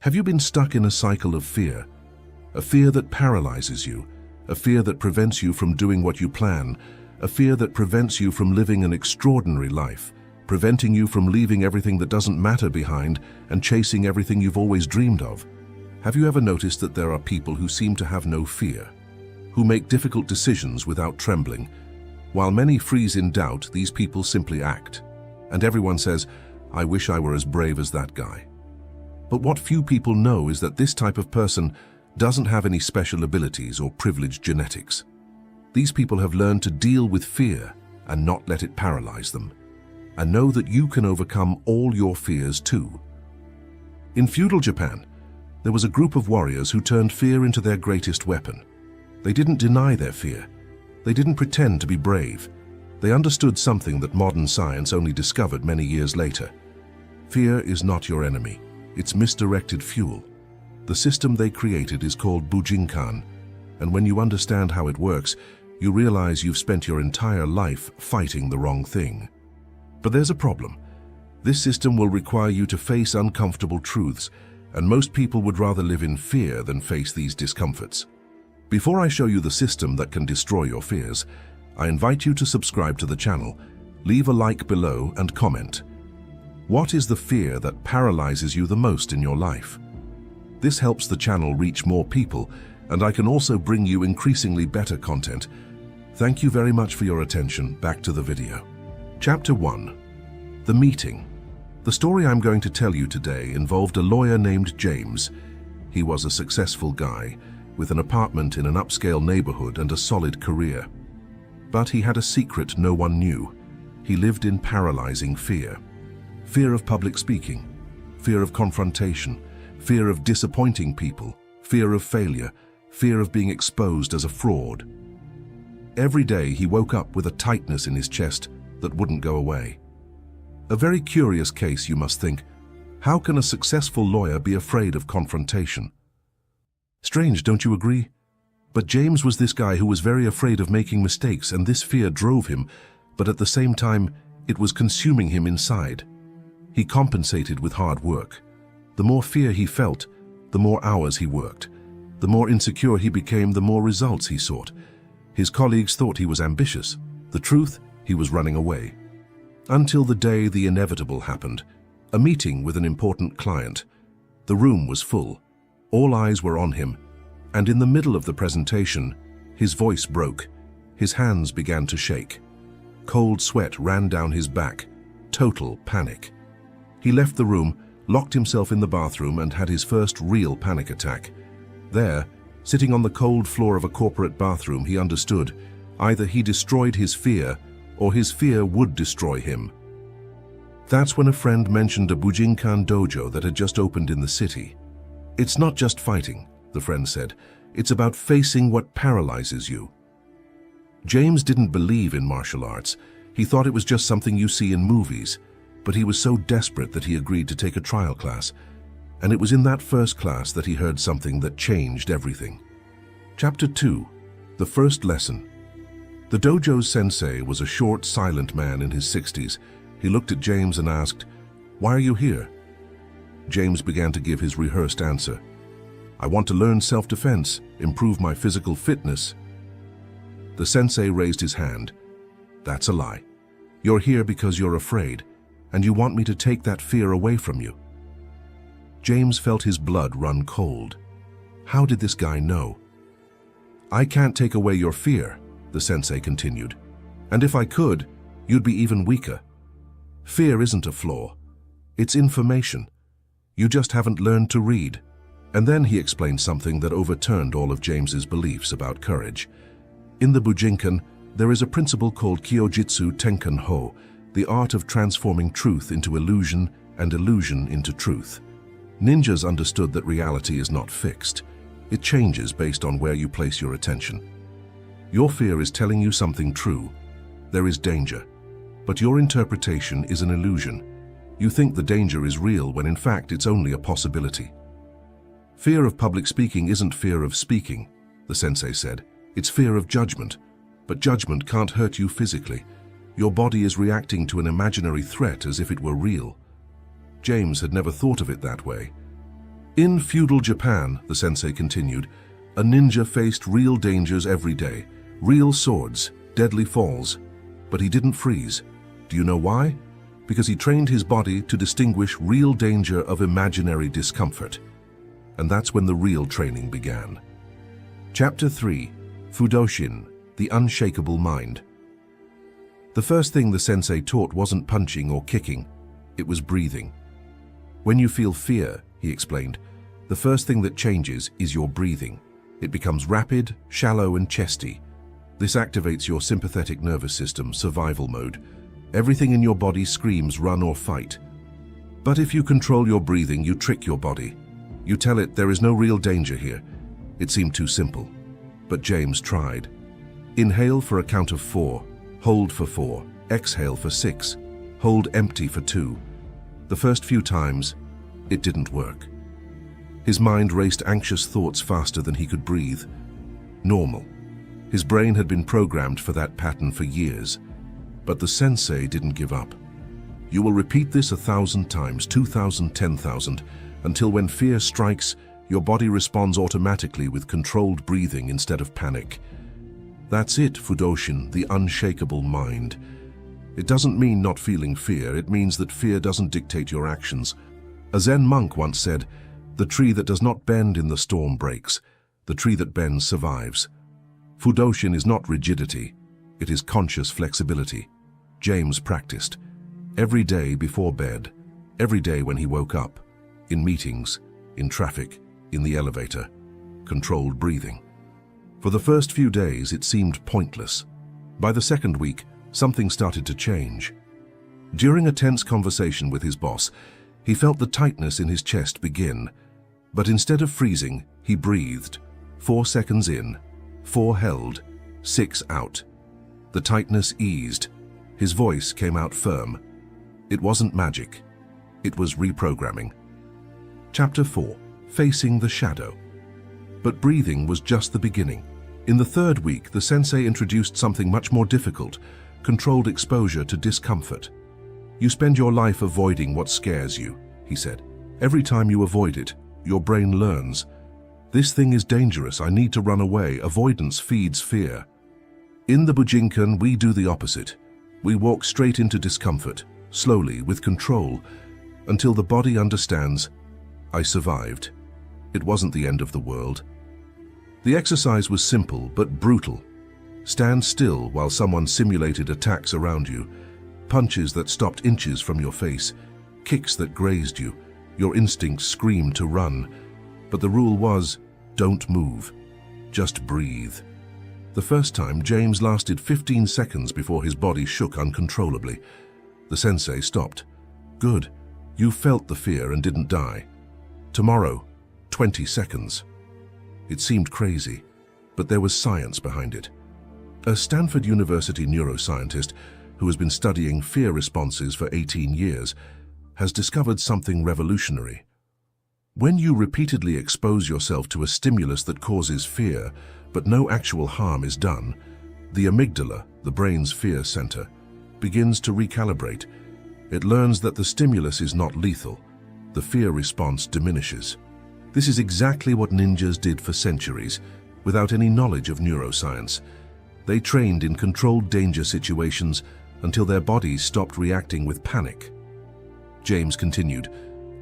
Have you been stuck in a cycle of fear? A fear that paralyzes you, a fear that prevents you from doing what you plan, a fear that prevents you from living an extraordinary life, preventing you from leaving everything that doesn't matter behind and chasing everything you've always dreamed of. Have you ever noticed that there are people who seem to have no fear, who make difficult decisions without trembling? While many freeze in doubt, these people simply act. And everyone says, "I wish I were as brave as that guy." But what few people know is that this type of person doesn't have any special abilities or privileged genetics. These people have learned to deal with fear and not let it paralyze them, and know that you can overcome all your fears too. In feudal Japan, there was a group of warriors who turned fear into their greatest weapon. They didn't deny their fear. They didn't pretend to be brave. They understood something that modern science only discovered many years later. Fear is not your enemy. It's misdirected fuel. The system they created is called Bujinkan, and when you understand how it works, you realize you've spent your entire life fighting the wrong thing. But there's a problem. This system will require you to face uncomfortable truths, and most people would rather live in fear than face these discomforts. Before I show you the system that can destroy your fears, I invite you to subscribe to the channel, leave a like below and comment. What is the fear that paralyzes you the most in your life? This helps the channel reach more people, and I can also bring you increasingly better content. Thank you very much for your attention. Back to the video. Chapter 1. The Meeting. The story I'm going to tell you today involved a lawyer named James. He was a successful guy, with an apartment in an upscale neighborhood and a solid career. But he had a secret no one knew. He lived in paralyzing fear. Fear of public speaking, fear of confrontation, fear of disappointing people, fear of failure, fear of being exposed as a fraud. Every day he woke up with a tightness in his chest that wouldn't go away. A very curious case, you must think. How can a successful lawyer be afraid of confrontation? Strange, don't you agree? But James was this guy who was very afraid of making mistakes, and this fear drove him, but at the same time, it was consuming him inside. He compensated with hard work. The more fear he felt, the more hours he worked. The more insecure he became, the more results he sought. His colleagues thought he was ambitious. The truth, he was running away. Until the day the inevitable happened. A meeting with an important client. The room was full. All eyes were on him. And in the middle of the presentation, his voice broke. His hands began to shake. Cold sweat ran down his back. Total panic. He left the room, locked himself in the bathroom, and had his first real panic attack. There, sitting on the cold floor of a corporate bathroom, he understood. Either he destroyed his fear, or his fear would destroy him. That's when a friend mentioned a Bujinkan dojo that had just opened in the city. "It's not just fighting," the friend said. "It's about facing what paralyzes you." James didn't believe in martial arts. He thought it was just something you see in movies. But he was so desperate that he agreed to take a trial class. And it was in that first class that he heard something that changed everything. Chapter 2. The First Lesson. The dojo's sensei was a short, silent man in his 60s. He looked at James and asked, "Why are you here?" James began to give his rehearsed answer. "I want to learn self-defense, improve my physical fitness." The sensei raised his hand. "That's a lie. You're here because you're afraid, and you want me to take that fear away from you." James felt his blood run cold. How did this guy know? "I can't take away your fear," the sensei continued. "And if I could, you'd be even weaker. Fear isn't a flaw. It's information. You just haven't learned to read." And then he explained something that overturned all of James's beliefs about courage. In the Bujinkan, there is a principle called Kyojitsu Tenkan Ho, the art of transforming truth into illusion and illusion into truth. Ninjas understood that reality is not fixed. It changes based on where you place your attention. Your fear is telling you something true. There is danger. But your interpretation is an illusion. You think the danger is real when in fact it's only a possibility. Fear of public speaking isn't fear of speaking, the sensei said. It's fear of judgment. But judgment can't hurt you physically. Your body is reacting to an imaginary threat as if it were real. James had never thought of it that way. In feudal Japan, the sensei continued, a ninja faced real dangers every day, real swords, deadly falls. But he didn't freeze. Do you know why? Because he trained his body to distinguish real danger of imaginary discomfort. And that's when the real training began. Chapter 3. Fudoshin, the Unshakable Mind. The first thing the sensei taught wasn't punching or kicking, it was breathing. When you feel fear, he explained, the first thing that changes is your breathing. It becomes rapid, shallow, and chesty. This activates your sympathetic nervous system, survival mode. Everything in your body screams run or fight. But if you control your breathing, you trick your body. You tell it there is no real danger here. It seemed too simple. But James tried. Inhale for a count of 4, hold for 4, exhale for 6, hold empty for 2. The first few times, it didn't work. His mind raced anxious thoughts faster than he could breathe. Normal. His brain had been programmed for that pattern for years. But the sensei didn't give up. You will repeat this 1,000 times, 2,000, 10,000, until when fear strikes, your body responds automatically with controlled breathing instead of panic. That's it, Fudoshin, the unshakable mind. It doesn't mean not feeling fear, it means that fear doesn't dictate your actions. A Zen monk once said, "The tree that does not bend in the storm breaks. The tree that bends survives." Fudoshin is not rigidity, it is conscious flexibility. James practiced. Every day before bed, every day when he woke up, in meetings, in traffic, in the elevator, controlled breathing. For the first few days, it seemed pointless. By the second week, something started to change. During a tense conversation with his boss, he felt the tightness in his chest begin. But instead of freezing, he breathed. 4 seconds in, 4 held, 6 out. The tightness eased. His voice came out firm. It wasn't magic. It was reprogramming. Chapter 4. Facing the Shadow. But breathing was just the beginning. In the third week, the sensei introduced something much more difficult, controlled exposure to discomfort. You spend your life avoiding what scares you, he said. Every time you avoid it, your brain learns. This thing is dangerous, I need to run away. Avoidance feeds fear. In the Bujinkan, we do the opposite. We walk straight into discomfort, slowly, with control, until the body understands, I survived. It wasn't the end of the world. The exercise was simple but brutal. Stand still while someone simulated attacks around you, punches that stopped inches from your face, kicks that grazed you. Your instincts screamed to run, but the rule was, don't move, just breathe. The first time, James lasted 15 seconds before his body shook uncontrollably. The sensei stopped. Good, you felt the fear and didn't die. Tomorrow, 20 seconds. It seemed crazy, but there was science behind it. A Stanford University neuroscientist who has been studying fear responses for 18 years has discovered something revolutionary. When you repeatedly expose yourself to a stimulus that causes fear, but no actual harm is done, the amygdala, the brain's fear center, begins to recalibrate. It learns that the stimulus is not lethal. The fear response diminishes. This is exactly what ninjas did for centuries, without any knowledge of neuroscience. They trained in controlled danger situations until their bodies stopped reacting with panic. James continued,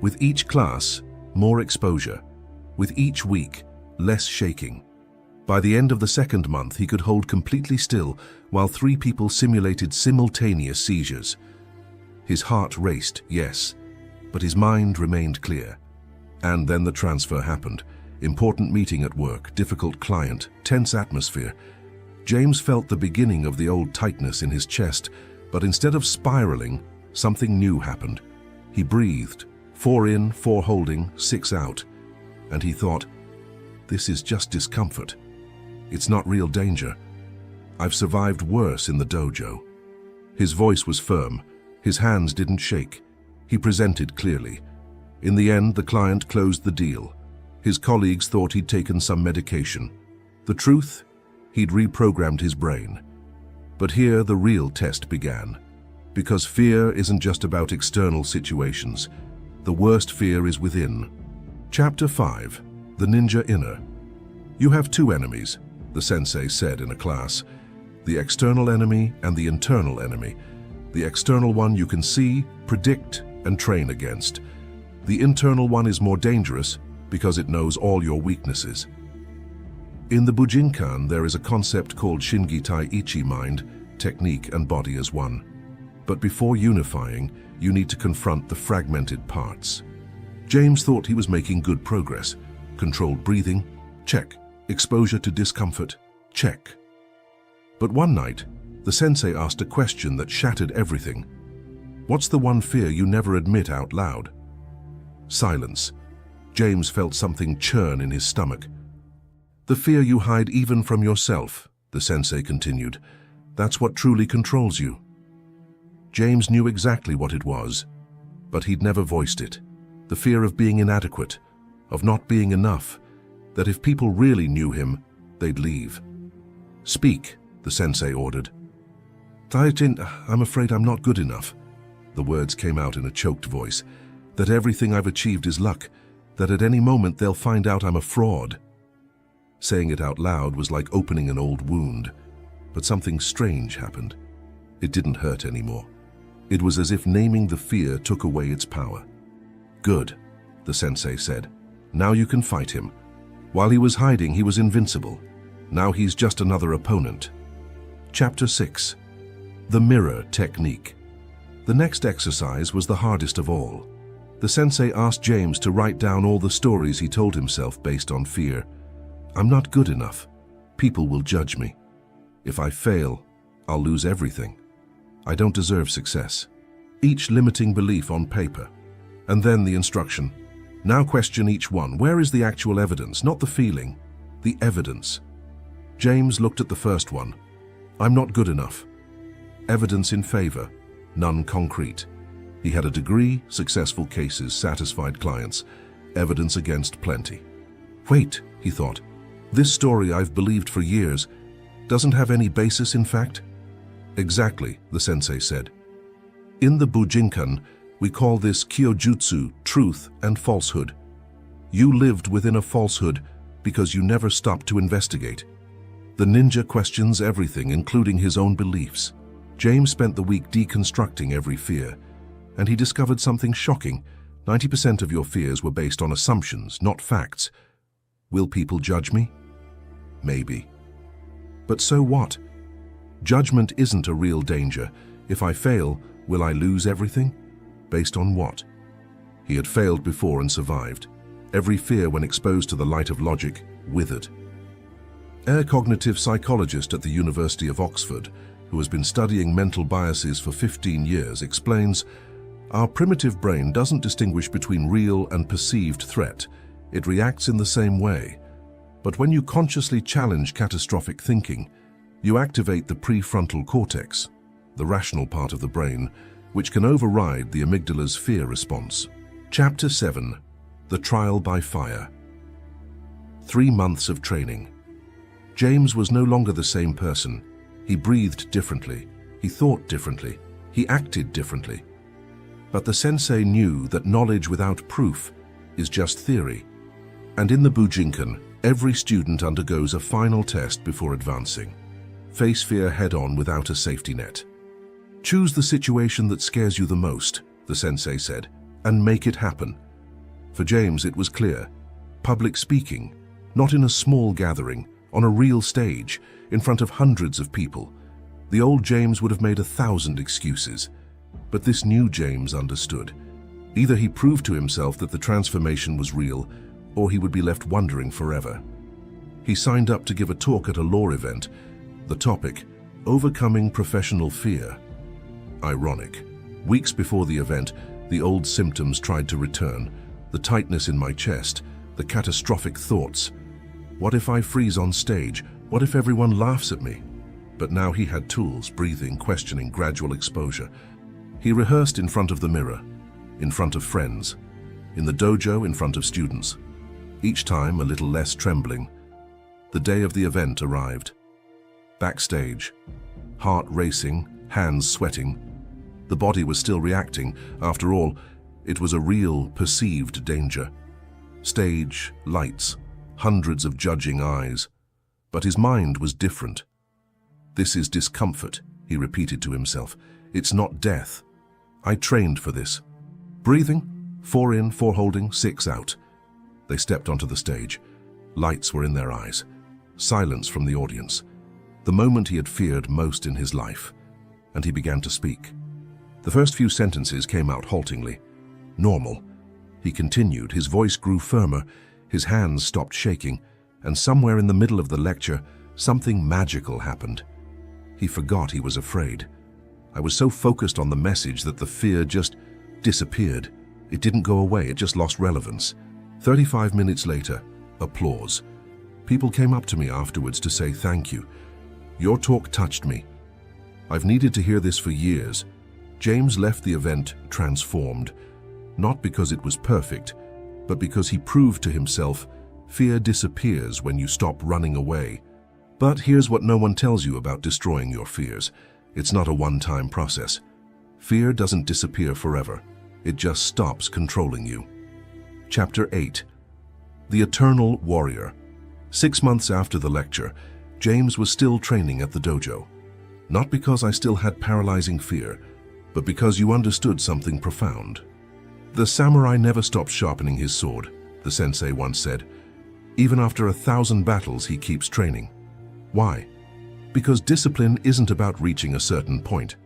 with each class, more exposure. With each week, less shaking. By the end of the second month, he could hold completely still while 3 people simulated simultaneous seizures. His heart raced, yes, but his mind remained clear. And then the transfer happened. Important meeting at work, difficult client, tense atmosphere. James felt the beginning of the old tightness in his chest, but instead of spiraling, something new happened. He breathed, 4 in, 4 holding, 6 out. And he thought, this is just discomfort. It's not real danger. I've survived worse in the dojo. His voice was firm. His hands didn't shake. He presented clearly. In the end, the client closed the deal. His colleagues thought he'd taken some medication. The truth? He'd reprogrammed his brain. But here the real test began. Because fear isn't just about external situations. The worst fear is within. Chapter 5. The Ninja Inner. You have two enemies, the sensei said in a class. The external enemy and the internal enemy. The external one you can see, predict, and train against. The internal one is more dangerous because it knows all your weaknesses. In the Bujinkan, there is a concept called Shingi Tai Ichi, mind, technique, and body as one. But before unifying, you need to confront the fragmented parts. James thought he was making good progress. Controlled breathing, check. Exposure to discomfort, check. But one night, the sensei asked a question that shattered everything. What's the one fear you never admit out loud? Silence. James felt something churn in his stomach. The fear you hide even from yourself, the sensei continued. That's what truly controls you. James knew exactly what it was, but he'd never voiced it. The fear of being inadequate, of not being enough, that if people really knew him, they'd leave. Speak, the sensei ordered. Taijin, I'm afraid I'm not good enough. The words came out in a choked voice. That everything I've achieved is luck, that at any moment they'll find out I'm a fraud. Saying it out loud was like opening an old wound, but something strange happened. It didn't hurt anymore. It was as if naming the fear took away its power. Good, the sensei said. Now you can fight him. While he was hiding, he was invincible. Now he's just another opponent. Chapter 6. The Mirror Technique. The next exercise was the hardest of all. The sensei asked James to write down all the stories he told himself based on fear. I'm not good enough. People will judge me. If I fail, I'll lose everything. I don't deserve success. Each limiting belief on paper. And then the instruction. Now question each one. Where is the actual evidence? Not the feeling, the evidence. James looked at the first one. I'm not good enough. Evidence in favor, none concrete. He had a degree, successful cases, satisfied clients. Evidence against plenty. Wait, he thought. This story I've believed for years doesn't have any basis in fact? Exactly, the sensei said. In the Bujinkan, we call this kyojutsu, truth and falsehood. You lived within a falsehood because you never stopped to investigate. The ninja questions everything, including his own beliefs. James spent the week deconstructing every fear, and he discovered something shocking. 90% of your fears were based on assumptions, not facts. Will people judge me? Maybe. But so what? Judgment isn't a real danger. If I fail, will I lose everything? Based on what? He had failed before and survived. Every fear, when exposed to the light of logic, withered. A cognitive psychologist at the University of Oxford, who has been studying mental biases for 15 years, explains, our primitive brain doesn't distinguish between real and perceived threat. It reacts in the same way. But when you consciously challenge catastrophic thinking, you activate the prefrontal cortex, the rational part of the brain, which can override the amygdala's fear response. Chapter 7. The Trial by Fire. 3 months of training. James was no longer the same person. He breathed differently. He thought differently. He acted differently. But the sensei knew that knowledge without proof is just theory. And in the Bujinkan, every student undergoes a final test before advancing. Face fear head-on without a safety net. Choose the situation that scares you the most, the sensei said, and make it happen. For James, it was clear. Public speaking, not in a small gathering, on a real stage, in front of hundreds of people. The old James would have made 1,000 excuses. But this new James understood. Either he proved to himself that the transformation was real, or he would be left wondering forever. He signed up to give a talk at a law event. The topic, Overcoming Professional Fear. Ironic. Weeks before the event, the old symptoms tried to return. The tightness in my chest, the catastrophic thoughts. What if I freeze on stage? What if everyone laughs at me? But now he had tools, breathing, questioning, gradual exposure. He rehearsed in front of the mirror, in front of friends, in the dojo in front of students. Each time a little less trembling. The day of the event arrived. Backstage, heart racing, hands sweating. The body was still reacting. After all, it was a real, perceived danger. Stage, lights, hundreds of judging eyes. But his mind was different. "This is discomfort," he repeated to himself. "It's not death. I trained for this." Breathing, 4 in, 4 holding, 6 out. They stepped onto the stage. Lights were in their eyes. Silence from the audience. The moment he had feared most in his life. And he began to speak. The first few sentences came out haltingly. Normal. He continued, his voice grew firmer, his hands stopped shaking, and somewhere in the middle of the lecture, something magical happened. He forgot he was afraid. I was so focused on the message that the fear just disappeared. It didn't go away, it just lost relevance. 35 minutes later, applause. People came up to me afterwards to say thank you. "Your talk touched me. I've needed to hear this for years." James left the event transformed, not because it was perfect, but because he proved to himself fear disappears when you stop running away. But here's what no one tells you about destroying your fears. It's not a one-time process. Fear doesn't disappear forever. It just stops controlling you. Chapter 8. The Eternal Warrior. 6 months after the lecture, James was still training at the dojo. "Not because I still had paralyzing fear, but because you understood something profound." "The samurai never stops sharpening his sword," the sensei once said. "Even after 1,000 battles, he keeps training." Why? Because discipline isn't about reaching a certain point.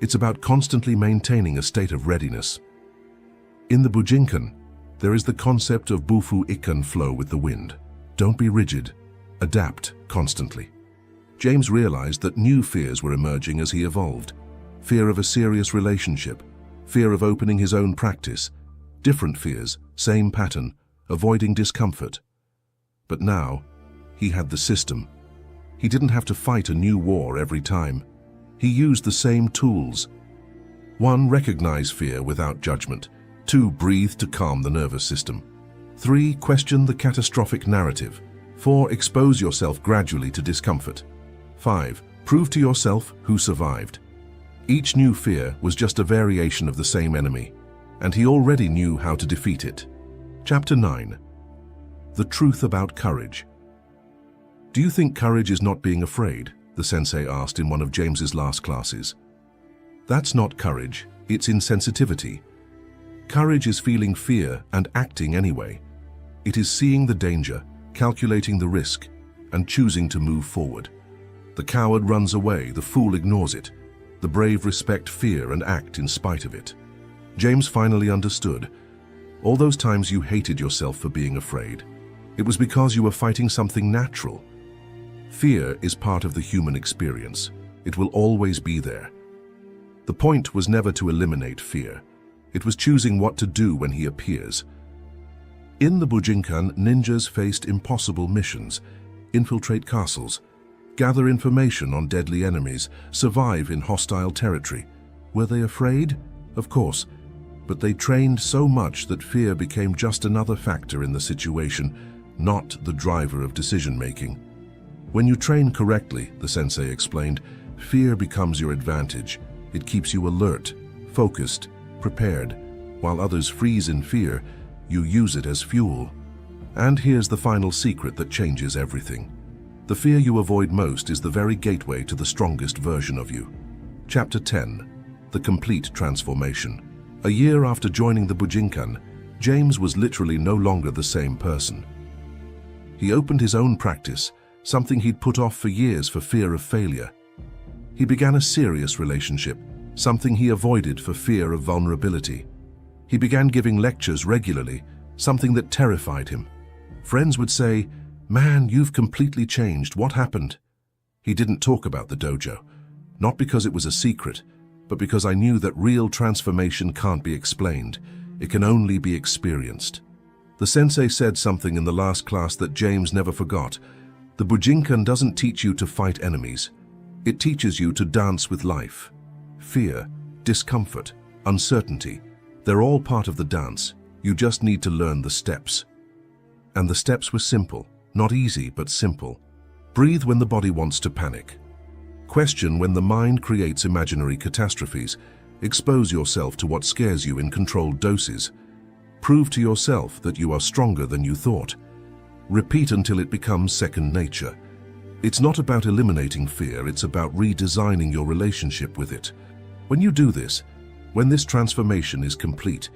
It's about constantly maintaining a state of readiness. In the Bujinkan, there is the concept of bufu ikan, flow with the wind. Don't be rigid. Adapt constantly. James realized that new fears were emerging as he evolved. Fear of a serious relationship, fear of opening his own practice, different fears, same pattern, avoiding discomfort. But now, he had the system. He didn't have to fight a new war every time. He used the same tools. 1. Recognize fear without judgment. 2. Breathe to calm the nervous system. 3. Question the catastrophic narrative. 4. Expose yourself gradually to discomfort. 5. Prove to yourself who survived. Each new fear was just a variation of the same enemy, and he already knew how to defeat it. Chapter 9. The Truth About Courage. "Do you think courage is not being afraid?" the sensei asked in one of James's last classes. "That's not courage, it's insensitivity. Courage is feeling fear and acting anyway. It is seeing the danger, calculating the risk, and choosing to move forward. The coward runs away, the fool ignores it. The brave respect fear and act in spite of it." James finally understood. All those times you hated yourself for being afraid, it was because you were fighting something natural. Fear is part of the human experience. It will always be there. The point was never to eliminate fear. It was choosing what to do when he appears. In the Bujinkan, ninjas faced impossible missions: infiltrate castles, gather information on deadly enemies, survive in hostile territory. Were they afraid? Of course. But they trained so much that fear became just another factor in the situation, not the driver of decision-making. When you train correctly, the sensei explained, fear becomes your advantage. It keeps you alert, focused, prepared. While others freeze in fear, you use it as fuel. And here's the final secret that changes everything. The fear you avoid most is the very gateway to the strongest version of you. Chapter 10. The Complete Transformation. A year after joining the Bujinkan, James was literally no longer the same person. He opened his own practice, something he'd put off for years for fear of failure. He began a serious relationship, something he avoided for fear of vulnerability. He began giving lectures regularly, something that terrified him. Friends would say, "Man, you've completely changed. What happened?" He didn't talk about the dojo, not because it was a secret, but because I knew that real transformation can't be explained. It can only be experienced. The sensei said something in the last class that James never forgot. The Bujinkan doesn't teach you to fight enemies. It teaches you to dance with life. Fear, discomfort, uncertainty, they're all part of the dance. You just need to learn the steps. And the steps were simple, not easy, but simple. Breathe when the body wants to panic. Question when the mind creates imaginary catastrophes. Expose yourself to what scares you in controlled doses. Prove to yourself that you are stronger than you thought. Repeat until it becomes second nature. It's not about eliminating fear, it's about redesigning your relationship with it. When you do this, when this transformation is complete,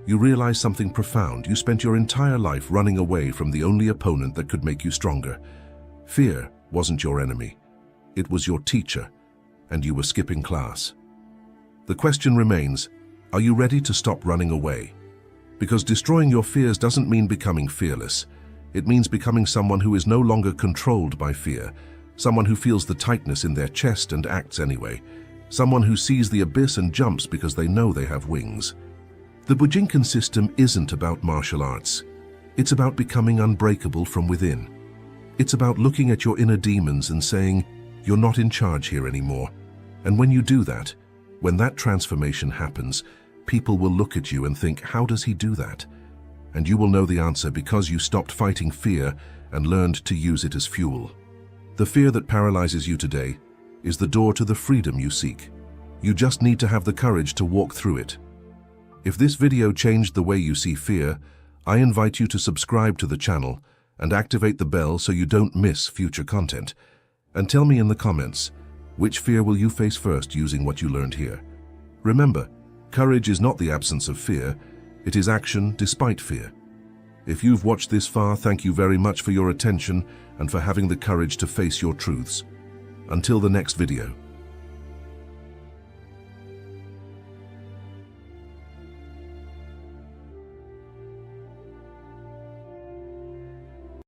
you realize something profound. You spent your entire life running away from the only opponent that could make you stronger. Fear wasn't your enemy. It was your teacher, and you were skipping class. The question remains, are you ready to stop running away? Because destroying your fears doesn't mean becoming fearless. It means becoming someone who is no longer controlled by fear, someone who feels the tightness in their chest and acts anyway, someone who sees the abyss and jumps because they know they have wings. The Bujinkan system isn't about martial arts. It's about becoming unbreakable from within. It's about looking at your inner demons and saying, you're not in charge here anymore. And when you do that, when that transformation happens, people will look at you and think, how does he do that? And you will know the answer because you stopped fighting fear and learned to use it as fuel. The fear that paralyzes you today is the door to the freedom you seek. You just need to have the courage to walk through it. If this video changed the way you see fear, I invite you to subscribe to the channel and activate the bell so you don't miss future content. And tell me in the comments, which fear will you face first using what you learned here? Remember, courage is not the absence of fear, it is action despite fear. If you've watched this far, thank you very much for your attention and for having the courage to face your truths. Until the next video.